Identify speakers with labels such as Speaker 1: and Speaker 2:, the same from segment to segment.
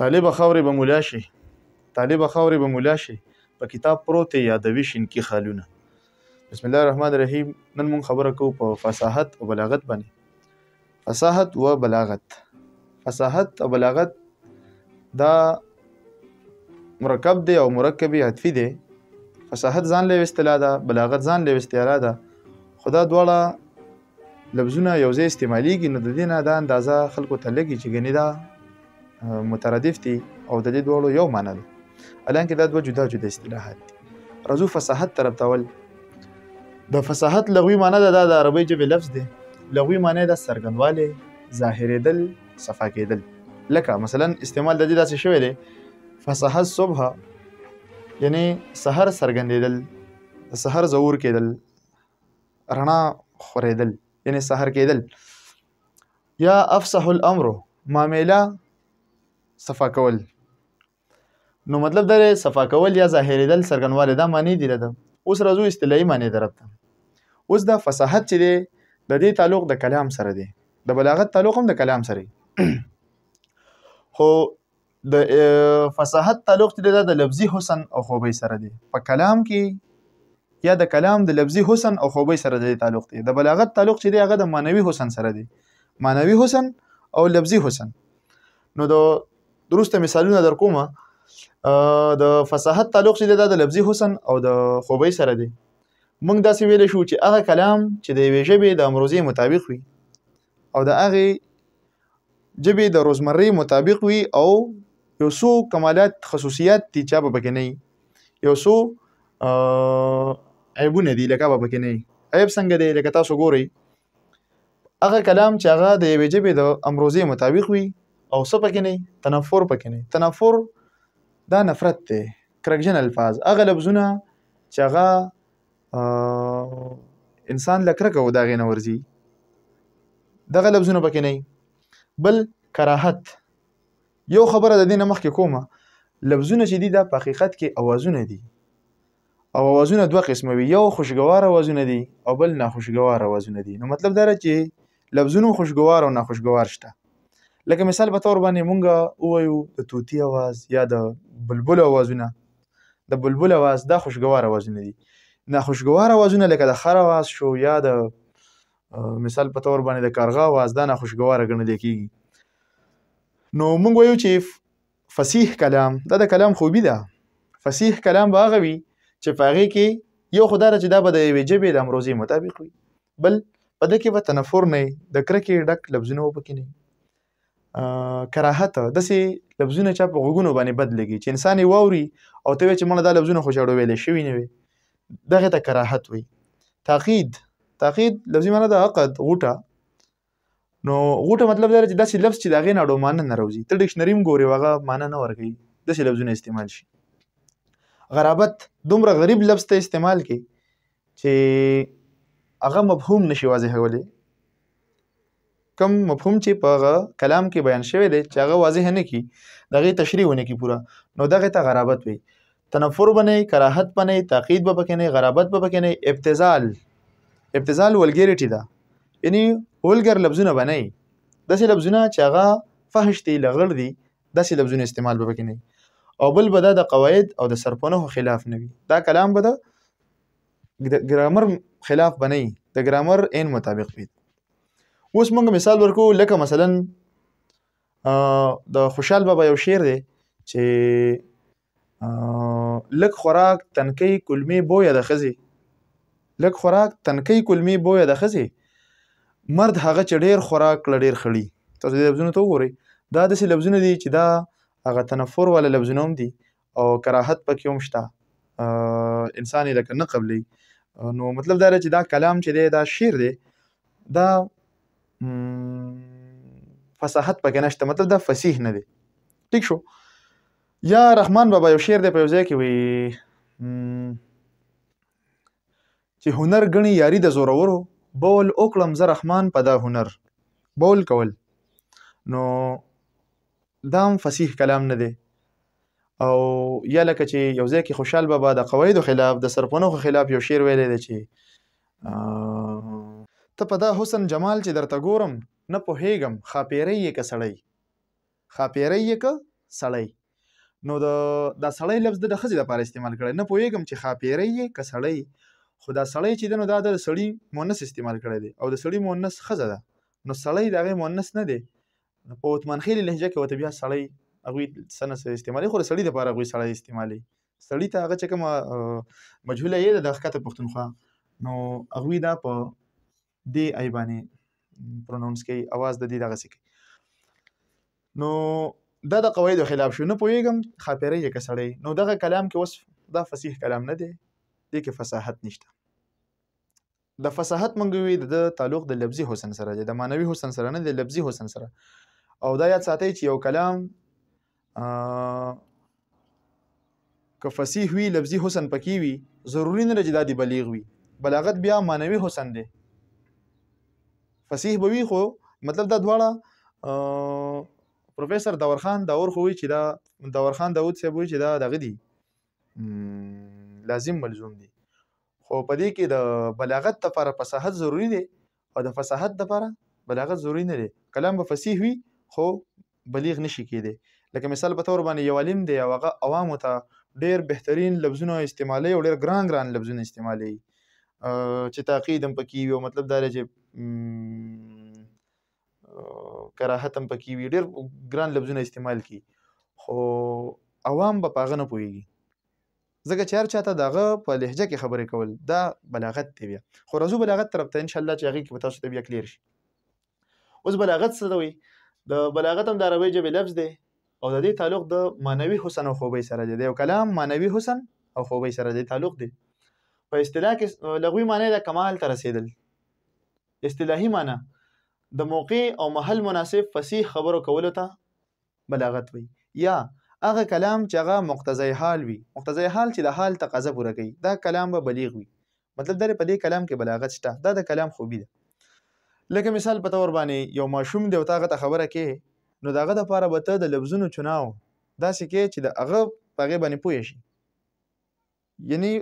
Speaker 1: طالب خاورې به مولا شي، طالب خاورې به مولا شي، په کتاب پروت یادوي شینکي خالونه. بسم الله الرحمن الرحیم. نن مونږ خبره کوو په فصاحت او بلاغت باندې. فصاحت و بلاغت. فصاحت او بلاغت دا مرکب دی او مرکبی عطفي دی. فصاحت ځان له اصطلاح ده، بلاغت ځان له استعاره ده. خدا دواړه لفظونه یو ځای استعمالیږي، نو د دې نه دا اندازه خلکو ته لګي چې ګنې دا مترادف دي او د دې دواړو یو معنی ده، حالانکه دا دوه جدا جدا اصطلاحات دي. راځو فصاحت طرف ته. ول د فصاحت لغوي معنی ده، دا د عربی ژبې لفظ دی. لغوي معنی ده څرګندوالی، ظاهرېدل، صفا کېدل. لکه مثلا استعمال د دې داسې شوی دی، فصاحت صبح یعنی سحر څرګندېدل، د سحر ظهور کېدل، رڼا خورېدل یعنی سحر کېدل. یا افصح الامر معامله صفا کول. نو مطلب دا صفا کول یا ظاهرېدل، څرګندوالی، دا معنی دی ده. اوس راځو اصطلاحي معنی طرف ته. اوس دا فصاحت چې دی د دې تعلق د کلام سره دی، د بلاغت تعلق هم د کلام سره دی. خو د فصاحت تعلق چې دی دا د لفظي حسن او خوبۍ سره دی. په کلام کې یا د کلام د لفظي حسن او خوبۍ سره د تعلق دی. د بلاغت تعلق چې دی هغه د معنوي حسن سره دی، معنوي حسن او لفظي حسن. نو د درسته مثالونه در کومه. د فصاحت تعلق چې دی دا د لفظي حسن او د خوبۍ سره دی. موږ داسې ویلی شو چې هغه کلام چې د یوې ژبې د امروزې مطابق وي او د هغې ژبې د روزمرې مطابق وي او یو څو کمالات خصوصیات دي چې به پکې نه وي، یو څو عیبونه دي لکه به پکې نه وي. عیب څنګه دی؟ لکه تاسو ګورئ هغه کلام چې هغه د یوې ژبې د امروزې مطابق وي او څه پکې نه وي، تنفر پکې نه وي. تنفر دا نفرت دی، کرکجن الفاظ، هغه لفظونه چې هغه انسان له کرکه و د هغې نه ورځي، دغه لفظونه پکې نه وي. بل کراهت. یو خبره د دې نه مخکې کومه، لفظونه چې دي دا په حقیقت کې اوازونه دي او اوازونه دوه قسمه وي، یو خوشګوار اوازونه دي او بل ناخوشګوار اوازونه دي. نو مطلب دا چې لفظونه خوشګوار او ناخوشګوار شته. لکه مثال په تور باندې مونږ ووایو د طوطي اواز یا د بلبل اوازونه. د بلبل اواز دا خوشګوار اوازونه دي. ناخوشګوار اوازونه لکه د خر اواز شو یا د مثال په تور باندې د کارغه اواز، دا ناخوشګواره ګڼل کېږي. نو مونږ وایو چې فصیح کلام دا د کلام خوبي ده. فصیح کلام به هغه وي چې په هغې کې یو خو دا ده چې دا به د یوې ژبې د امروزې مطابق وي، بل په دې کې به تنفر نه وي، د کرکې ډک لفظونه به پکې نه وي. کراهت داسې لفظونه چې په غوږونو باندې بد لګي چې انسان یې واوري او ته وایې چې مړه دا لفظونه خو چاړو ویلی شوي نه وي، دغې ته کراهت وایي. تاقید. تاقید لفظي معنی ده عقد، غوټه. نو غوټه مطلب دا چې داسې لفظ چې د هغې نه اړو معنی نه راوځي، ته ډکشنري هم ګورې هغه معنی نه ورکوي، داسې لفظونه استعمال شي. غرابت. دومره غریب لفظ ته استعمال کړي چې هغه مفهوم نشي واضحولی. کم مفهوم چې په هغه کلام کې بیان شوی دی چې هغه واضح نه کړي، د هغې تشریح ونه کړي پوره، نو دغې ته غرابت وایي. تنفر به نه وي، کراهت به نه وي، تاقید به پکې نه وي، غرابت به پکې نه وي. ابتذال. ابتذال ولګریټي ده، یعنی ولګر لفظونه به نه وي، داسې لفظونه چې هغه فحش دي، لغړ دي، داسې لفظونه استعمال به پکې نه وي. او بل به دا د قواعد او د سرپنهو خلاف نه وي، دا کلام به د ګرامر خلاف به نه وي، د ګرامر عین مطابق وي. اوس موږ مثال ورکو، لکه مثلا د خوشحال بابا یو شعر دی چې لږ خوراک تنکۍ کلمې بویه د ښځې، لږ خوراک تنکۍ کلمې بویه د ښځې، مرد هغه چې ډېر خوراک کړه ډېر خړي. تاسو دې لفظونو ته وګورئ، دا داسې لفظونه دي چې دا هغه تنفر والا لفظونه هم دي او کراهت پکې هم شته، انسان یې لکه نه قبلوي. نو مطلب دا دی چې دا کلام چې دی دا شعر دی دا فصاحت پکې نشته، مطلب دا فصیح نه دی. ټیک شو. یا رحمان بابا یو شعر دی په یو ځای کې وایي چې هنر ګڼي یاري د زورورو، بول وکړم زه رحمان په دا هنر. بول کول نو دا هم فصیح کلام نه دی. او یا لکه چې یو ځای کې خوشحال بابا د قواعدو خلاف د سرپنهو خلاف یو شعر ویلی دی چې ته په دا حسن جمال چې درته ګورم نه پوهېږم ښاپېری یې که سړی، ښاپېری یې که سړی. نو دا سړی لفظ د ښځې لپاره استعمال کړی. نه پوهېږم چې ښاپیری یې که سړی، خو دا سړی چې دی نو دا د سړي مؤنث استعمال کړی دی او د سړي مؤنث ښځه ده. نو سړی د هغې مؤنث نه دی. په عثمانخېلي لهجه کې ورته بیا سړی هغوی څه نه څه استعمالوي، خو د سړي دپاره هغوی سړی استعمالوي. سړي ته هغه چې کومه مجهوله یې ده د ښکته پښتونخوا، نو هغوی دا په دې ای باندې پرونونس کوي، اواز د دې دغسې کوي. نو دا د قواعدو خلاف شو. نه پوهېږم ښاپیری یې که سړی. نو دغه کلام کې اوس دا فصیح کلام نه دی، دې کې فصاحت نشته. د فصاحت مونږ وی د تعلق د لفظي حسن سره دی، د معنوي حسن سره نه، د لفظي حسن سره. او دا یاد ساتئ چې یو کلام که فصیح وي لفظي حسن پکې وي، ضروري نه ده چې دا د بلیغ وي. بلاغت بیا معنوي حسن دی. فصیح به وي خو مطلب دا دواړه پروفیسر داورخان داور خو وی چې دا داورخان داود صاحب وی چې دا دغه دی لازم ملزوم دی. خو په دې کې د بلاغت لپاره فصاحت ضروری دی او د فصاحت لپاره بلاغت ضروری نه دی. کلام به فصیح وي خو بلیغ نشي کېدی. لکه مثال په تور باندې یو عالم دی او هغه عوامو ته ډېر بهترین لفظونه استعمالوي او ډېر ګران ګران لفظونه استعمالوي چې تاقید هم پکې وي او مطلب دا دی چې کراهت هم پکې وي، ډېر ګران لفظونه استعمال کړي، خو عوام به په هغه نه پوهېږي ځکه چې هر چاته د هغه په لهجه کې خبرې کول دا بلاغت دی. بیا خو راځو بلاغت طرف ته انشاءالله چې هغې کې به تاسو ته بیا کلیر شي. اوس بلاغت څه ته وایي؟ د بلاغت هم د عربۍ ژبې لفظ دی او د دې تعلق د معنوي حسن او خوبۍ سره دی. د یو کلام معنوي حسن او خوبۍ سره دی تعلق دی. په اصطلاح کې لغوي معنی د کمال ته رسېدل. اصطلاحي معنی د موقع او محل مناسب فصیح خبرو کولو ته بلاغت وي. یا هغه کلام چې هغه مقتضی حال وي، مقتضی حال چې د حال تقاضا پوره کوي، دا کلام به بلیغ وي. مطلب دا په دې کلام کې بلاغت شته، دا د کلام خوبي ده. لکه مثال په تور باندې یو ماشوم دی او ته هغه ته خبره کې، نو د هغه دپاره به ته د لفظونو چناو داسې کې چې د هغه په هغې باندې پوه شي، یعنی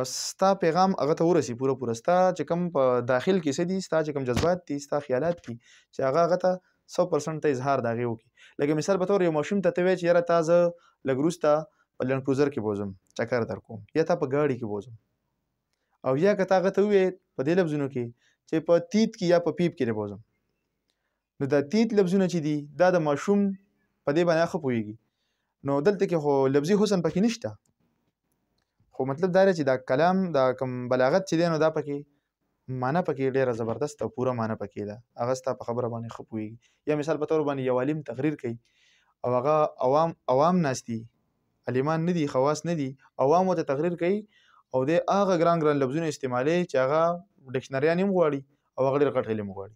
Speaker 1: ستا پیغام هغه ته ورسي پوره ستا چې کوم په داخل کې څه دي، ستا چې کوم جذبات دي، ستا خیالات دي، چې هغه ته 100% ته اظهار د هغې وکړي. لکه مثال په تور یو ماشوم ته وایې چې یاره تا زه لږ وروسته په لنډ کروزر کې بوځم چکر در کوم، یا تا په ګاډي کې بوځم، او یا که تا هغه ته ووایې په دې لفظونو کې چې په تیت کې یا په پیپ کې دې بوځم، نو دا تیت لفظونه چې دي دا د ماشوم په دې باندې ښه پوهېږي. نو دلته کې خو لفظي حسن پکې نشته، خو مطلب دا دی چې دا کلام دا کوم بلاغت چې دی نو دا پکې معنی پکې ډېره زبردست او پوره معنی پکې ده، هغه ستا په خبره باندې ښه پوهېږي. یا مثال په طور باندې یو عالم تقریر کوي او هغه عوام ناست دي، عالمان نه دي، خواص نه دي، عوامو ته تقریر کوي او دی هغه ګران ګران لفظونه استعمالوي چې هغه ډکشنریان هم غواړي او هغه ډېر غټ علم غواړي.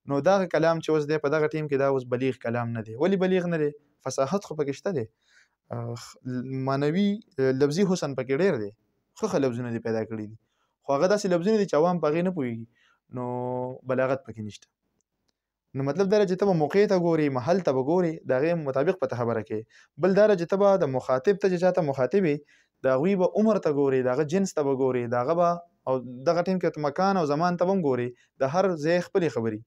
Speaker 1: نو دغه کلام چې اوس دی په دغه ټیم کې دا اوس بلیغ کلام نه دی. ولې بلیغ نه دی؟ فصاحت خو پکې شته دی، معنوي لفظي حسن پکې ډېر دی، ښه لفظونه دي پیدا کړي دي، خو هغه داسې لفظونه دي چې عوام په هغې نه پوهېږي، نو بلاغت پکې نشته. نو مطلب دا چې ته به موقع ته ګورې، محل ته به ګورې، د هغې مطابق به ته خبره کوې. بل دا چې ته به د مخاطب ته چې چاته مخاطب یې د هغوی به عمر ته ګورې، د هغه جنس ته به ګورې، د هغه به او دغه ټیم کې مکان او زمان ته به هم ګورې، د هر ځای خپلې خبرې.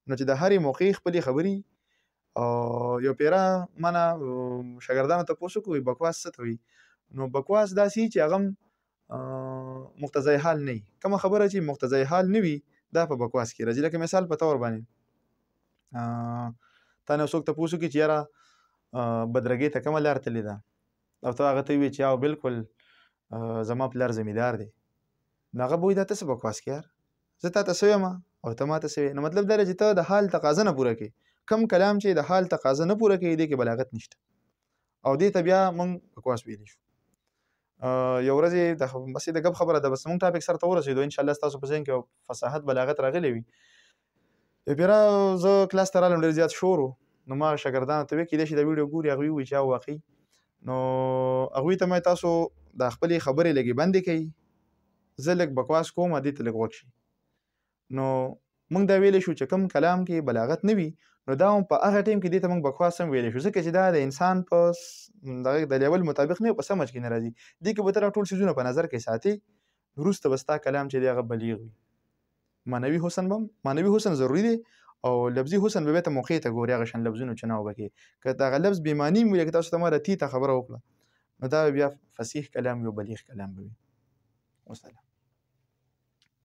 Speaker 1: نو چې د هرې موقع خپلې خبرې. او یو پیره مانه شاګردانو ته پوښتنه کوي بکواس څه ته وایي؟ نو بکواس داسې چې هغه مقتضی حال نه وي. کومه خبره چې مقتضی حال نه وي دا په بکواس کې راځي. لکه مثال په طور باندې تا نه څوک تپوس وکړي چې یاره بدرګۍ ته کومه لار تللې ده او ته هغه ته ووایې چې او بالکل زما پلار زمیندار دی، نو هغه به وایي دا ته څه بکواس کې یار، زه تا ته څه وایم او ته ما ته څه وایې. نو مطلب دا دی چې ته د حال تقاضا نه پوره کوې. کم کلام چې د حال تقاضا نه پوره کوي دې کې بلاغت نشته او دې ته بیا موږ بکواس ویلی شو. یو ورځ بس د ګپ خبره ده، بس موږ ټاپک سره ته ورسېدو انشاءالله ستاسو په ذهن کې فصاحت بلاغت راغلی وي. پیره زه کلاس ته رالم ډېر زیات شور و، نو ما شاګردانو ته ویې کیدای شي دا ویډیو ګوري، هغوی ووایي چې واقعي. نو هغوی ته مې تاسو دا خپلې خبرې لږې بندې کوي، زه لږ بکواس کوم دې ته لږ غوږ شي. نو موږ دا ویلی شو چې کوم کلام کې بلاغت نه وي نو دا هم په هغه ټیم کې دې ته موږ بکواس هم ویلی شو، ځکه چې دا د انسان په دغه د لیول مطابق نه وي، په سمج کې نه راځي. دې کې به ته ټول څیزونه په نظر کې ساتې، وروسته به ستا کلام چې دی هغه بلیغ وي. معنوي حسن ضروري دی او لفظي حسن به ته موقع ته ګوري هغه شان لفظونه چناو بکې که دا لفظ بې معنی مو لکه تاسو ته ما رتی ته خبره وکړه نو دا بیا فصیح کلام یو بلیغ کلام به وي. والسلام.